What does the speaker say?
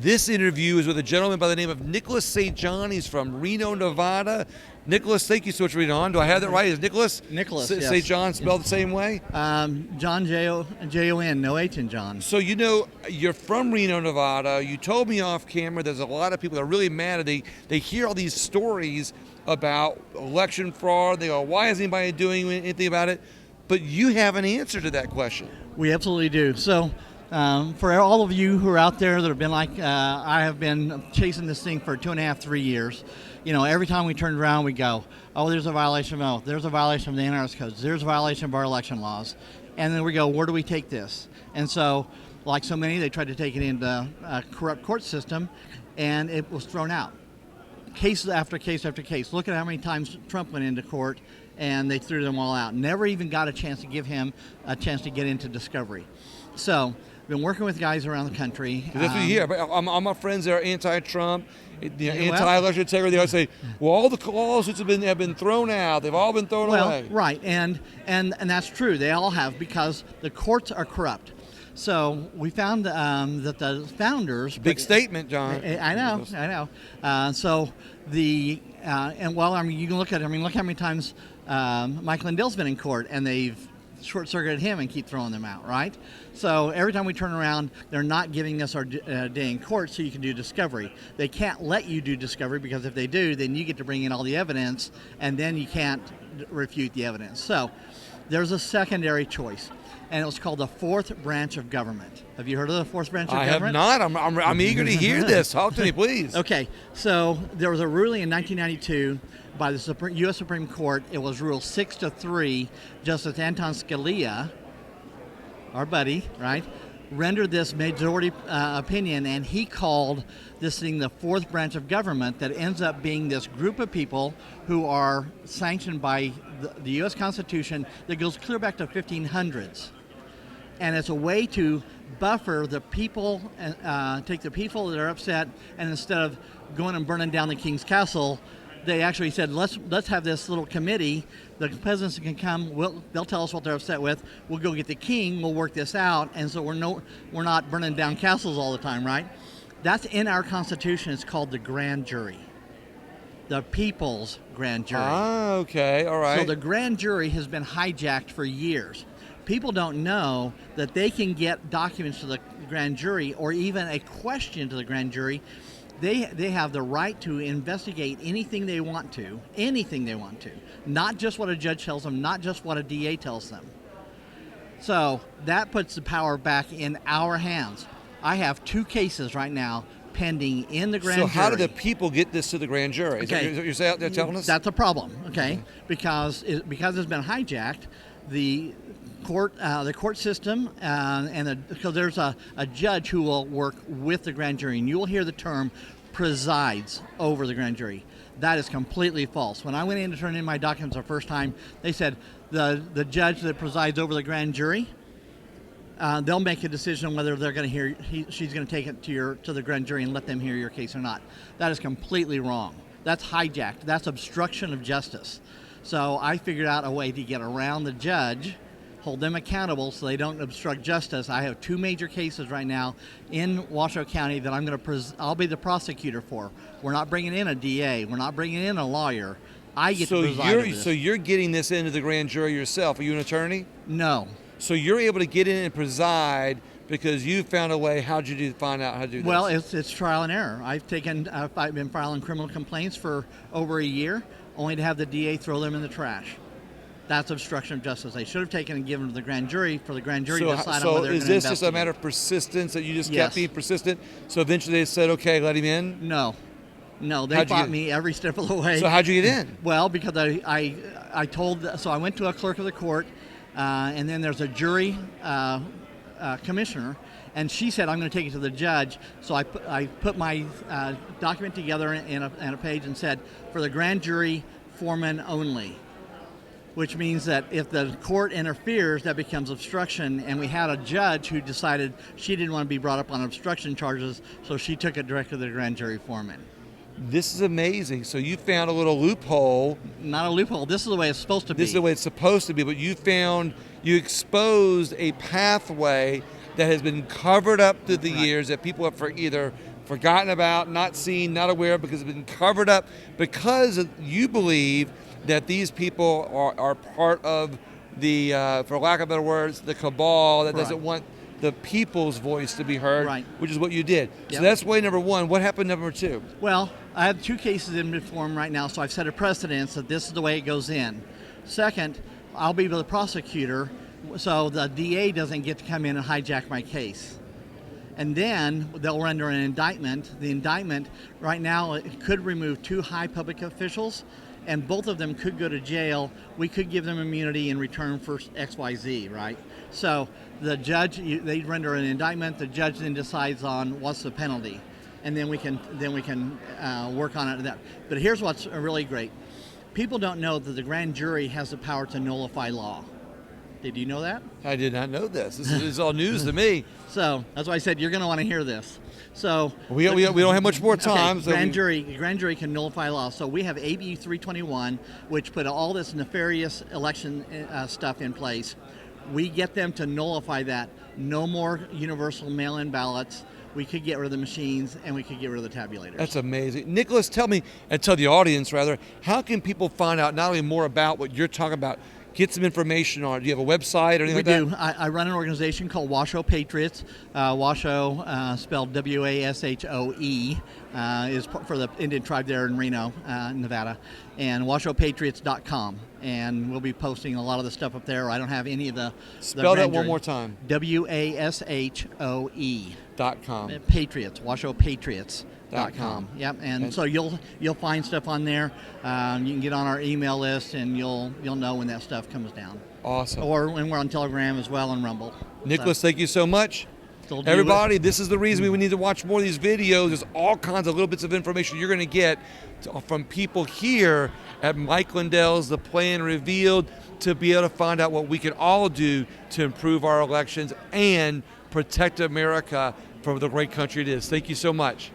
This interview is with a gentleman by the name of Nicholas St. John. He's from Reno, Nevada. Nicholas, thank you so much for being on. Do I have that right? Is Nicholas? Nicholas, St. yes. John spelled the same way? John, Jon, no H in John. So you're from Reno, Nevada. You told me off camera there's a lot of people that are really mad. They hear all these stories about election fraud. They go, why isn't anybody doing anything about it? But you have an answer to that question. We absolutely do. So for all of you who are out there that have been like, I have been chasing this thing for 2.5, 3 years. Every time we turn around, we go, oh, there's a violation of oath. There's a violation of the NRS codes. There's a violation of our election laws. And then we go, where do we take this? And so, like so many, they tried to take it into a corrupt court system, and it was thrown out. Case after case after case. Look at how many times Trump went into court, and they threw them all out. Never even got a chance to give him a chance to get into discovery. So, been working with guys around the country. That's what you hear. All my friends that are anti-Trump, anti-election integrity, they always say, well, all the lawsuits have been thrown out. They've all been thrown away. Right, and that's true. They all have, because the courts are corrupt. So we found that the founders... Big statement, John. I know. So you can look at it. Look how many times Mike Lindell's been in court, and they've short-circuited him and keep throwing them out, right? So every time we turn around, they're not giving us our day in court so you can do discovery. They can't let you do discovery, because if they do, then you get to bring in all the evidence, and then you can't refute the evidence. So there's a secondary choice, and it was called the fourth branch of government. Have you heard of the fourth branch of government? I have not. I'm eager to hear this. Talk to me, please. Okay, so there was a ruling in 1992 by the U.S. Supreme Court. It was ruled 6-3. Justice Anton Scalia, our buddy, right, rendered this majority opinion, and he called this thing the fourth branch of government, that ends up being this group of people who are sanctioned by the U.S. Constitution that goes clear back to 1500s. And it's a way to buffer the people, take the people that are upset, and instead of going and burning down the king's castle, they actually said, let's have this little committee. The presidents can come. They'll tell us what they're upset with. We'll go get the king. We'll work this out. And so we're not burning down castles all the time, right? That's in our Constitution. It's called the grand jury, the people's grand jury. Ah, okay, all right. So the grand jury has been hijacked for years. People don't know that they can get documents to the grand jury, or even a question to the grand jury. They have the right to investigate anything they want to, not just what a judge tells them, not just what a DA tells them. So that puts the power back in our hands. I have 2 cases right now pending in the grand jury. So how do the people get this to the grand jury? Okay. Is that what you're telling us? That's a problem, okay? Because it's been hijacked. The court system, because there's a judge who will work with the grand jury, and you will hear the term presides over the grand jury. That is completely false. When I went in to turn in my documents the first time, they said the judge that presides over the grand jury, they'll make a decision on whether they're going to hear. She's going to take it to the grand jury and let them hear your case or not. That is completely wrong. That's hijacked. That's obstruction of justice. So I figured out a way to get around the judge, hold them accountable so they don't obstruct justice. I have 2 major cases right now in Washoe County that I'll be the prosecutor for. We're not bringing in a DA. We're not bringing in a lawyer. I get to preside over this. So you're getting this into the grand jury yourself. Are you an attorney? No. So you're able to get in and preside because you found a way. How'd you find out how to do this? Well, it's trial and error. I've been filing criminal complaints for over a year, only to have the DA throw them in the trash. That's obstruction of justice. They should have taken and given to the grand jury for the grand jury to decide on whether they're going to investigate. So is this just a matter of persistence, that you just kept being persistent? So eventually they said, okay, let him in? No, they fought me every step of the way. So how'd you get in? Well, because I went to a clerk of the court, and then there's a jury commissioner, and she said, I'm going to take it to the judge. So I put my document together in a page and said, for the grand jury, foreman only. Which means that if the court interferes, that becomes obstruction. And we had a judge who decided she didn't want to be brought up on obstruction charges, so she took it directly to the grand jury foreman. This is amazing. So you found a little loophole. Not a loophole. This is the way it's supposed to be. This is the way it's supposed to be, but you exposed a pathway. that has been covered up through the Right. years, that people have either forgotten about, not seen, not aware of, because it's been covered up because you believe that these people are part of the, for lack of better words, the cabal that doesn't Right. want the people's voice to be heard, Right. which is what you did. So Yep. that's way number one. What happened number two? Well, I have 2 cases in before them right now, so I've set a precedence that this is the way it goes in. Second, I'll be the prosecutor, so the DA doesn't get to come in and hijack my case. And then they'll render an indictment. The indictment, right now, it could remove 2 high public officials, and both of them could go to jail. We could give them immunity in return for XYZ, right? So the judge, they render an indictment. The judge then decides on what's the penalty, and then we can work on it. But here's what's really great: people don't know that the grand jury has the power to nullify law. Did you know that? I did not know this. This is all news to me. So that's why I said you're going to want to hear this. So We don't have much more time. Okay, So grand jury can nullify law. So we have AB 321, which put all this nefarious election stuff in place. We get them to nullify that. No more universal mail-in ballots. We could get rid of the machines, and we could get rid of the tabulators. that's amazing. Nicholas, tell me, and tell the audience rather, how can people find out not only more about what you're talking about, get some information on it? Do you have a website or anything We like that? do. I run an organization called Washoe Patriots. Washoe, spelled W-A-S-H-O-E, is for the Indian tribe there in Reno, Nevada, and WashoePatriots.com. And we'll be posting a lot of the stuff up there. I don't have any of the Spell that grand one jury. more time. W-A-S-H-O-E. .com. Patriots, WashoePatriots.com. .com. Yep, and so you'll find stuff on there. You can get on our email list, and you'll know when that stuff comes down. Awesome. Or when we're on Telegram as well and Rumble. Nicholas, thank you so much. Still do Everybody, this is the reason we need to watch more of these videos. There's all kinds of little bits of information you're going to get from people here at Mike Lindell's The Plan Revealed to be able to find out what we can all do to improve our elections and protect America from the great country it is. Thank you so much.